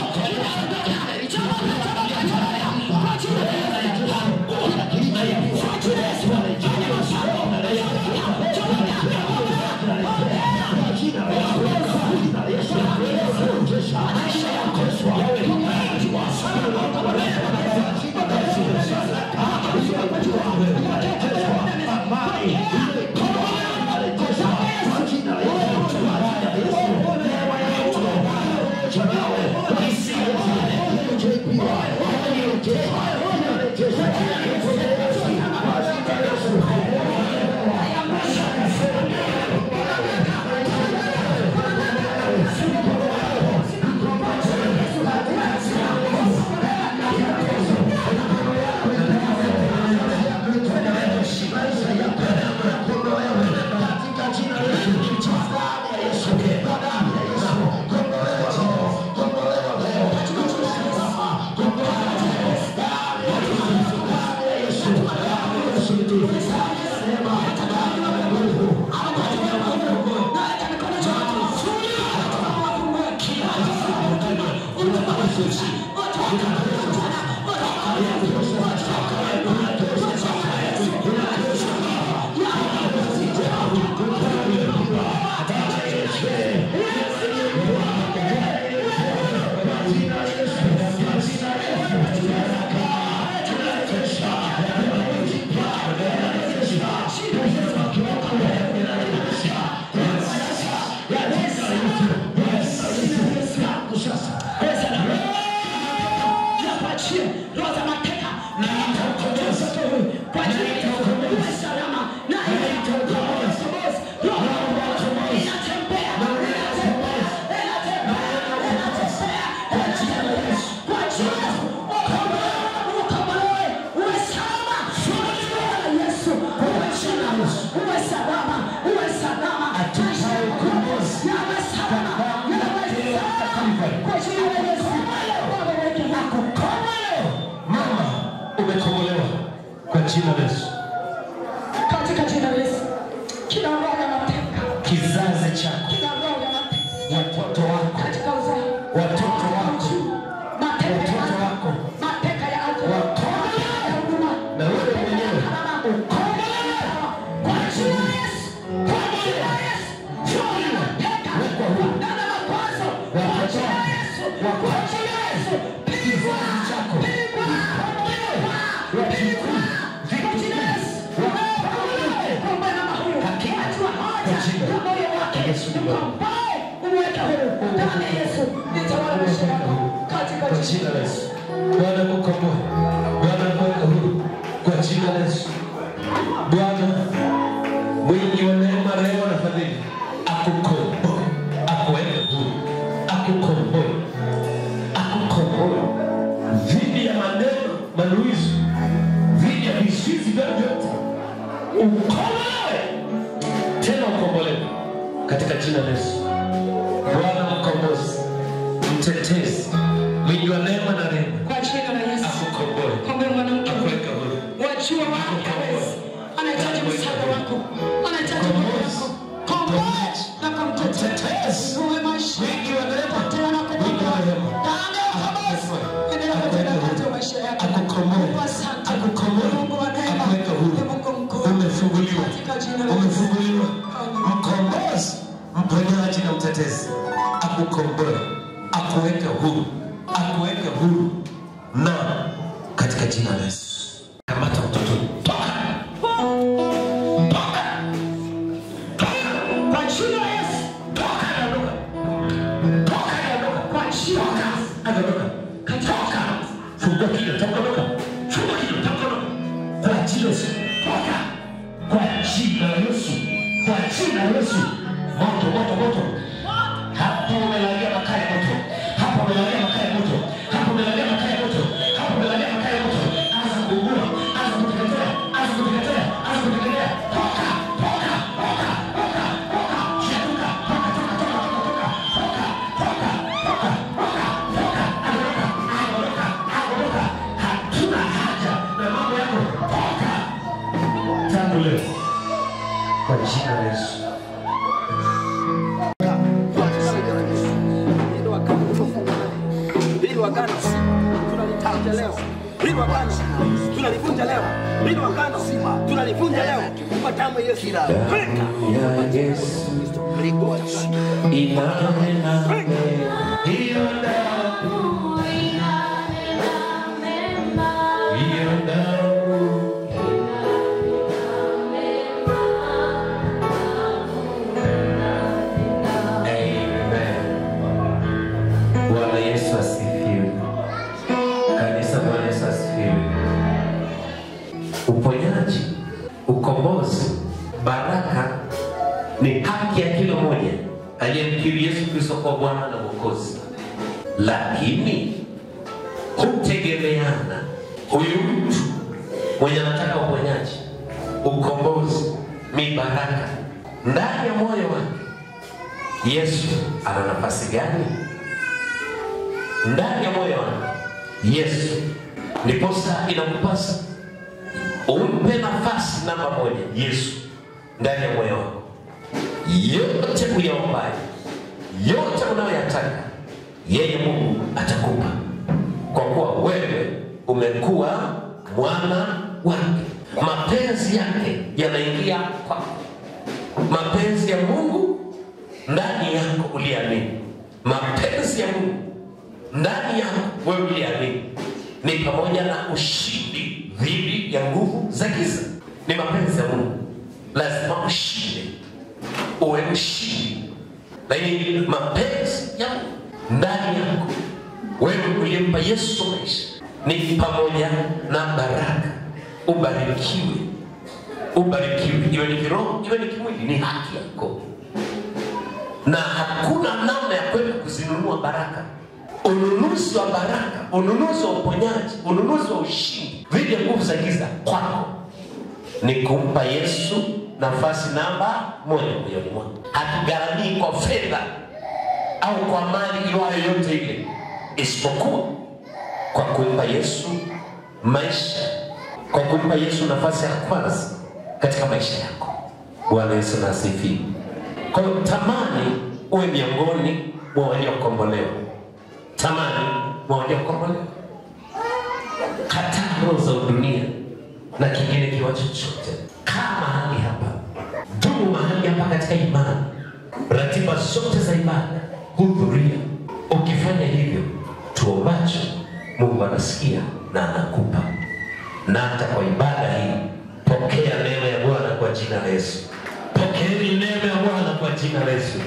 Umekombolewa kwa jina la Yesu. Katika jina la Yesu. Kila roho ya mateka, Kizazi chako, kila roho ya mateka, watoto wako, katika uzao, watoto wako, mateka wako, mateka ya afya, ya huduma, na wewe mwenyewe ukombolewa kwa jina la Yesu. Kwa jina la Yesu. Roho ya mateka, ndana makwazo, kwa jina la Yesu. Kwa jina la Yesu. Pigwa, pigwa, pigwa, pigwa, kwa jina la Yesu. Kwa mwana mahuyo, hatua moja, ya moyo wake, ukomboe, umweke huru. Ndani ya Yesu, nitawala maisha yako, katika jina la Yesu. Bwana kukomboa, Bwana kuweka huru kwa jina la Yesu. Bwana mwingi wa neema, rehema na fadhili, akukomboe, akuweke huru, akukomboe, akukomboe dhidi ya maneno manuizi, dhidi ya vishizi vya vyote. Ukombolewe tena, ukombolewe katika jina la Yesu. Bwana mkombozi, mtetezi, mwingi wa neema na rehema, kwa jina la Yesu. akukomboe, Komboe mwanamke, akuweke huru. wajua wako hawezi. Anahitaji msaada wako, anahitaji nguvu yako. Komboe na kumtetea. Uwe maisha, Mwingi wa neema, tena mwingi wa kukomboa. rehema, Ndani ya ukombozi, endelea kutenda katika maisha yako. akukomboe, Mungu asante. akukomboe, Mungu wa neema, akuweke huru. ni Mungu mkuu. Umefunguliwa, Katika jina la Yesu. umefunguliwa. Mkombozi, mponyaji na mtetezi, akukomboe, akuweke huru, akuweke huru, na katika jina la Yesu. Kamata mtoto, toka, toka, toka, Kwa jina la Yesu. toka, ondoka, toka, ondoka, Kwa jina la Yesu. ondoka, toka, fungua kinywa, ondoka, fungua kinywa, ondoka, kwa jina la Yesu, toka, kwa jina la Yesu, kwa jina la Yesu. Moto, moto, moto. Hapo umelalia makaa ya moto. Hapo umelalia makaa ya moto. Hapo umelalia makaa ya moto. Hapo umelalia makaa ya moto. Anza kuungua, anza kuteketea, anza kuteketea, anza kuteketea. Toka, toka, toka, toka. kwa jina la Yesu. Hilo agano tunalitaja leo. Hilo agano tunalivunja leo. Hilo agano tunalivunja leo kwa damu ya Yesu. Ya Yesu inanena hiyo damu, hiyo damu. Bwana Yesu asifiwe. Kanisa, Bwana Yesu asifiwe. Uponyaji, ukombozi, baraka ni haki ya kila mmoja aliyemkiri Yesu Kristo kwa Bwana na Mwokozi. Lakini hutegemeana huyu mtu mwenye anataka uponyaji, ukombozi, mibaraka ndani ya moyo wake. Yesu ana nafasi gani ndani ya moyo wako? Yesu ndiposa inakupasa umpe nafasi namba moja Yesu ndani ya moyo wako. Yote uyaombayo, yote unayoyataka, yeye Mungu atakupa, kwa kuwa wewe umekuwa mwana wake. Mapenzi yake yanaingia kwako. Mapenzi ya Mungu ndani yako uliamini. Mapenzi ya Mungu ndani yako wewe uliamini ni pamoja na ushindi dhidi ya nguvu za giza. Ni mapenzi ya Mungu, lazima ushinde, uwe mshindi. Lakini mapenzi ya Mungu ndani yako wewe ulimpa Yesu maisha ni pamoja na baraka. Ubarikiwe, ubarikiwe, iwe ni kiroho, iwe ni kimwili, ni haki yako, na hakuna namna ya kwenda kuzinunua baraka. Ununuzi wa baraka, ununuzi wa uponyaji, ununuzi wa ushindi dhidi ya nguvu za giza kwako ni kumpa Yesu nafasi namba moja moyoni mwako. Hatugharamii kwa fedha au kwa mali iwayo yote ile, isipokuwa kwa kumpa Yesu maisha, kwa kumpa Yesu nafasi ya kwanza katika maisha yako. Bwana Yesu asifiwe. Kwa hiyo tamani uwe miongoni mwa waliokombolewa. Tamani mwa waliokombolewa. Kataa roho za dunia na kingine kiwa chochote. Kaa mahali hapa, dumu mahali hapa katika imani. Ratiba zote za ibada hudhuria. Ukifanya hivyo, tuombacho Mungu anasikia na anakupa. Na hata kwa ibada hii, pokea neema ya Bwana kwa jina la Yesu. Pokeeni neema ya Bwana kwa jina la Yesu.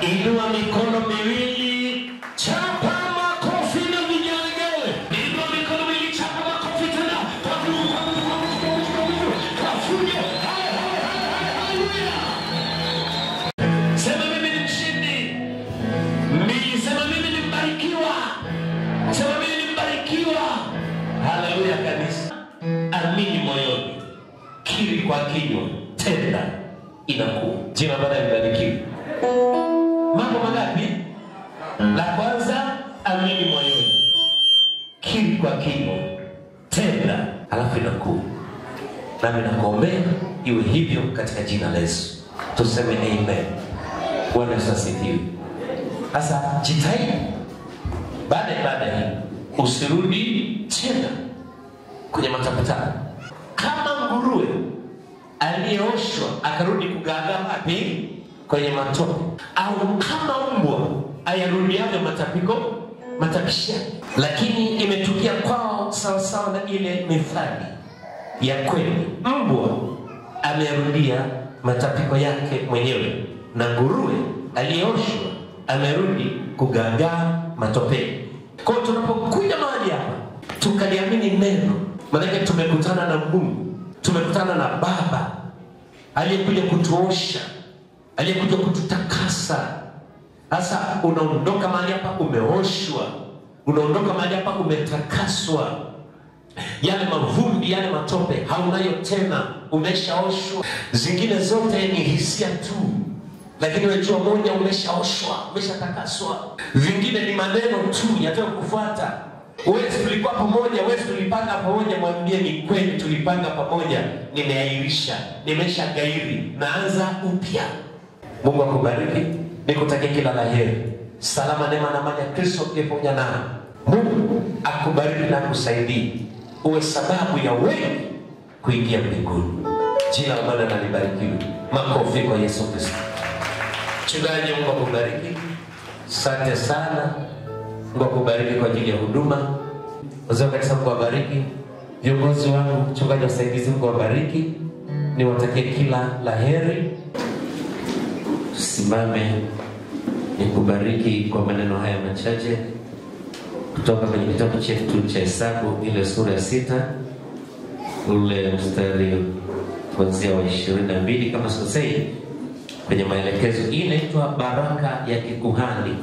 Inua mikono miwili, chapa makofi na vigelegele. Inua mikono miwili, chapa makofi tena. Kafunge. Haleluya. Sema mimi ni mshindi. Sema mimi ni mbarikiwa. Sema mimi ni mbarikiwa. Haleluya kanisa. Amini moyoni, kiri kwa kinywa, tenda, inakuwa. Jina la Bwana libarikiwe. Mambo mangapi? La kwanza, amini moyoni, kiri kwa kinywa, tenda, alafu inakuwa. Nami nakuombea iwe hivyo katika jina la Yesu. Tuseme amen. Bwana Yesu asifiwe. Sasa jitahidi baada ya ibada hii usirudi tena kwenye matapatano. Kama nguruwe aliyeoshwa akarudi kugagaa wapi? Kwenye matope. Au kama mbwa ayarudiavyo matapishi yake. Lakini imetukia kwao sawa sawa na ile mithali ya kweli. Mbwa amerudia matapiko yake mwenyewe, na nguruwe aliyeoshwa amerudi kugagaa matopeni. Kwa hiyo tunapokuja mahali hapa tukaliamini neno, maana tumekutana na Mungu, tumekutana na Baba aliyekuja kutuosha, aliyekuja kututakasa. Sasa unaondoka mahali hapa umeoshwa, unaondoka mahali hapa umetakaswa. Yale mavumbi, yale matope haunayo tena, umeshaoshwa. Zingine zote ni hisia tu, lakini wajua moja, umeshaoshwa, umeshatakaswa. Vingine ni maneno tu yatakufuata, Wewe tulikuwa pamoja, wewe tulipanga pamoja, mwambie ni kweli tulipanga pamoja, nimeahirisha, nimeshagairi, naanza upya. Mungu akubariki, nikutakie kila la heri. Salama, neema na amani ya Kristo pamoja nawe. Mungu akubariki na kusaidie uwe sababu ya wengi kuingia mbinguni. Jina la Bwana na libarikiwe. Makofi kwa Yesu Kristo. Mchungaji, Mungu akubariki. Asante sana. Mungu akubariki kwa ajili ya huduma. Wazee wa kanisa, Mungu awabariki. Viongozi wangu, mchungaji wasaidizi, Mungu awabariki. Niwatakie kila la heri. Simame nikubariki kwa maneno haya machache kutoka kwenye kitabu chetu cha Hesabu ile sura ya 6 ule mstari kuanzia wa 22 kama sikosei, kwenye maelekezo. Hii inaitwa baraka ya kikuhani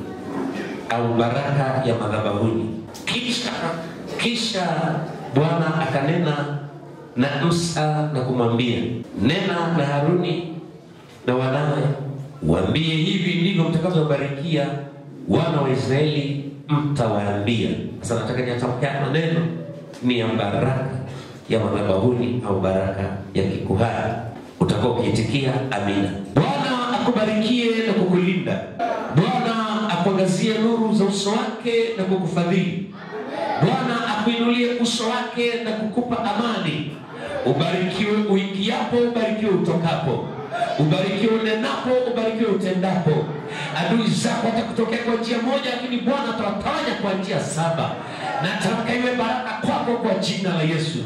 au baraka ya madhabahuni. Kisha Bwana akanena na Musa na kumwambia, nena na Haruni na wanawe, waambie hivi ndivyo mtakavyobarikia wana wa Israeli, mtawaambia. Sasa nataka nitamke maneno ni ya baraka ya madhabahuni au baraka ya kikuhani. Utakao ukiitikia amina. Bwana akubarikie na kukulinda. Bwana akuangazie nuru za uso wake na kukufadhili. Bwana akuinulie uso wake na kukupa amani. Ubarikiwe uingiapo, ubarikiwe utokapo. Ubarikiwe unenapo, ubarikiwe utendapo. Adui zako watakutokea kwa njia moja, lakini Bwana atawatawanya kwa njia 7. Natamka iwe baraka kwako kwa jina la Yesu.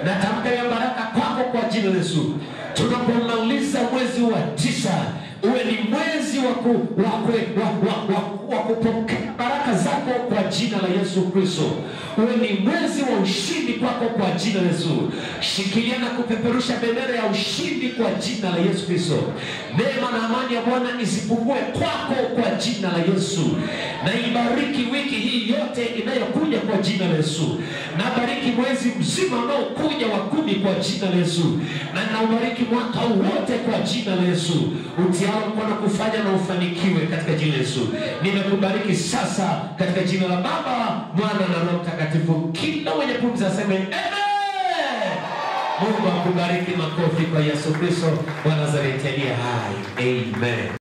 Natamka iwe baraka kwako kwa jina la Yesu. Tunapomaliza mwezi wa 9, uwe ni mwezi wa kupokea baraka zako kwa jina la Yesu Kristo. Uwe ni mwezi wa ushindi kwako kwa jina la Yesu. Shikilia na kupeperusha bendera ya ushindi kwa jina la Yesu Kristo. Neema na amani ya Bwana isipungue kwako kwa jina la Yesu. Na ibariki wiki hii yote inayokuja kwa jina la Yesu. Na bariki mwezi mzima unaokuja wa 10 kwa jina la Yesu. Na naubariki mwaka wote kwa jina la Yesu. Utiao mkono kufanya na ufanikiwe katika jina la Yesu. Nimekubariki sasa katika jina la Baba, Mwana na Roho Mtakatifu. Kila mwenye pumzi aseme amen. Mungu akubariki. Makofi kwa Yesu Kristo wa Nazareti aliye hai. Amen.